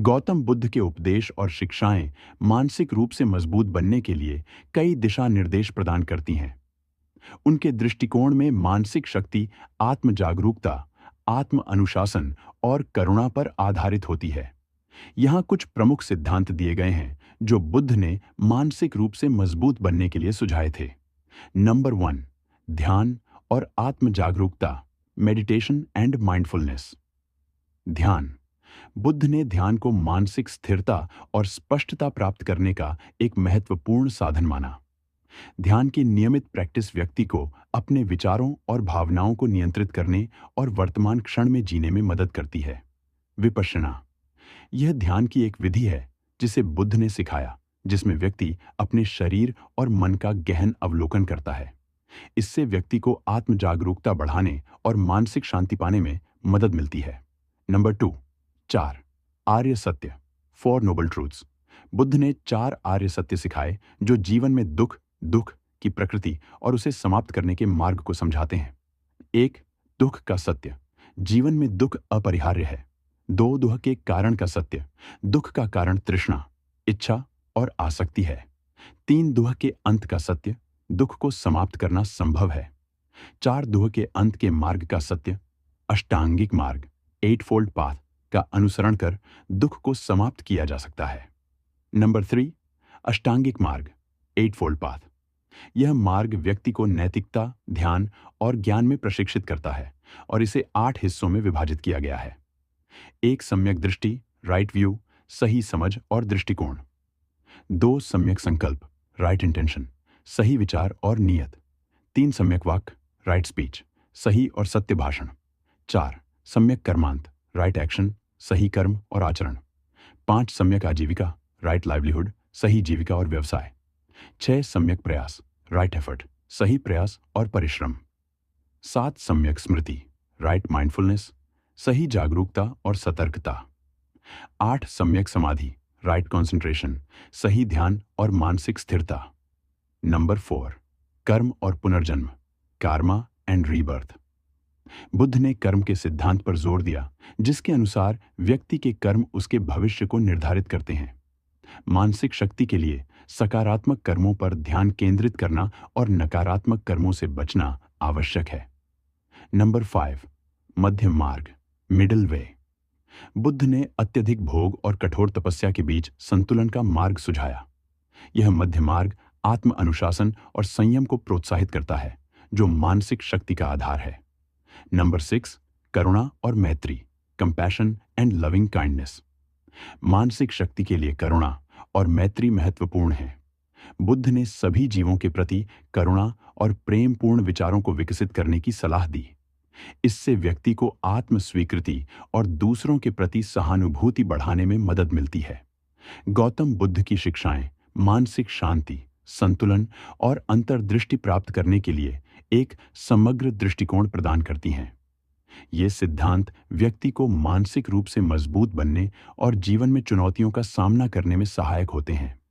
गौतम बुद्ध के उपदेश और शिक्षाएं मानसिक रूप से मजबूत बनने के लिए कई दिशा निर्देश प्रदान करती हैं। उनके दृष्टिकोण में मानसिक शक्ति आत्म जागरूकता, आत्म अनुशासन और करुणा पर आधारित होती है। यहाँ कुछ प्रमुख सिद्धांत दिए गए हैं जो बुद्ध ने मानसिक रूप से मजबूत बनने के लिए सुझाए थे। नंबर 1, ध्यान और आत्म जागरूकता, मेडिटेशन एंड माइंडफुलनेस। ध्यान। बुद्ध ने ध्यान को मानसिक स्थिरता और स्पष्टता प्राप्त करने का एक महत्वपूर्ण साधन माना। ध्यान की नियमित प्रैक्टिस व्यक्ति को अपने विचारों और भावनाओं को नियंत्रित करने और वर्तमान क्षण में जीने में मदद करती है। विपश्यना। यह ध्यान की एक विधि है जिसे बुद्ध ने सिखाया, जिसमें व्यक्ति अपने शरीर और मन का गहन अवलोकन करता है। इससे व्यक्ति को आत्म जागरूकता बढ़ाने और मानसिक शांति पाने में मदद मिलती है। नंबर 2, 4 आर्य सत्य, 4 नोबल ट्रूथ्स। बुद्ध ने 4 आर्य सत्य सिखाए जो जीवन में दुख की प्रकृति और उसे समाप्त करने के मार्ग को समझाते हैं। 1, दुख का सत्य, जीवन में दुख अपरिहार्य है। 2, दुख के कारण का सत्य, दुख का कारण तृष्णा, इच्छा और आसक्ति है। 3, दुख के अंत का सत्य, दुख को समाप्त करना संभव है। 4, दुख के अंत के मार्ग का सत्य, अष्टांगिक मार्ग, 8 फोल्ड पाथ का अनुसरण कर दुख को समाप्त किया जा सकता है। नंबर 3, अष्टांगिक मार्ग, 8 फोल्ड पाथ। यह मार्ग व्यक्ति को नैतिकता, ध्यान और ज्ञान में प्रशिक्षित करता है और इसे 8 हिस्सों में विभाजित किया गया है। 1, सम्यक दृष्टि, राइट व्यू, सही समझ और दृष्टिकोण। 2, सम्यक संकल्प, राइट इंटेंशन, सही विचार और नियत। 3, सम्यक वाक्य, राइट स्पीच, सही और सत्य भाषण। 4, सम्यक कर्मांत, राइट एक्शन, सही कर्म और आचरण। 5, सम्यक आजीविका, राइट लाइवलीहुड, सही जीविका और व्यवसाय। 6, सम्यक प्रयास, राइट एफर्ट, सही प्रयास और परिश्रम। 7, सम्यक स्मृति, राइट माइंडफुलनेस, सही जागरूकता और सतर्कता। 8, सम्यक समाधि, राइट कंसंट्रेशन, सही ध्यान और मानसिक स्थिरता। नंबर 4, कर्म और पुनर्जन्म, कार्मा एंड रीबर्थ। बुद्ध ने कर्म के सिद्धांत पर जोर दिया, जिसके अनुसार व्यक्ति के कर्म उसके भविष्य को निर्धारित करते हैं। मानसिक शक्ति के लिए सकारात्मक कर्मों पर ध्यान केंद्रित करना और नकारात्मक कर्मों से बचना आवश्यक है। नंबर 5, मध्यम मार्ग, मिडिल वे। बुद्ध ने अत्यधिक भोग और कठोर तपस्या के बीच संतुलन का मार्ग सुझाया। यह मध्य मार्ग आत्म अनुशासन और संयम को प्रोत्साहित करता है, जो मानसिक शक्ति का आधार है। नंबर 6, करुणा और मैत्री, कंपैशन एंड लविंग काइंडनेस। मानसिक शक्ति के लिए करुणा और मैत्री महत्वपूर्ण है। बुद्ध ने सभी जीवों के प्रति करुणा और प्रेमपूर्ण विचारों को विकसित करने की सलाह दी। इससे व्यक्ति को आत्म स्वीकृति और दूसरों के प्रति सहानुभूति बढ़ाने में मदद मिलती है। गौतम बुद्ध की शिक्षाएं मानसिक शांति, संतुलन और अंतर्दृष्टि प्राप्त करने के लिए एक समग्र दृष्टिकोण प्रदान करती हैं। ये सिद्धांत व्यक्ति को मानसिक रूप से मजबूत बनने और जीवन में चुनौतियों का सामना करने में सहायक होते हैं।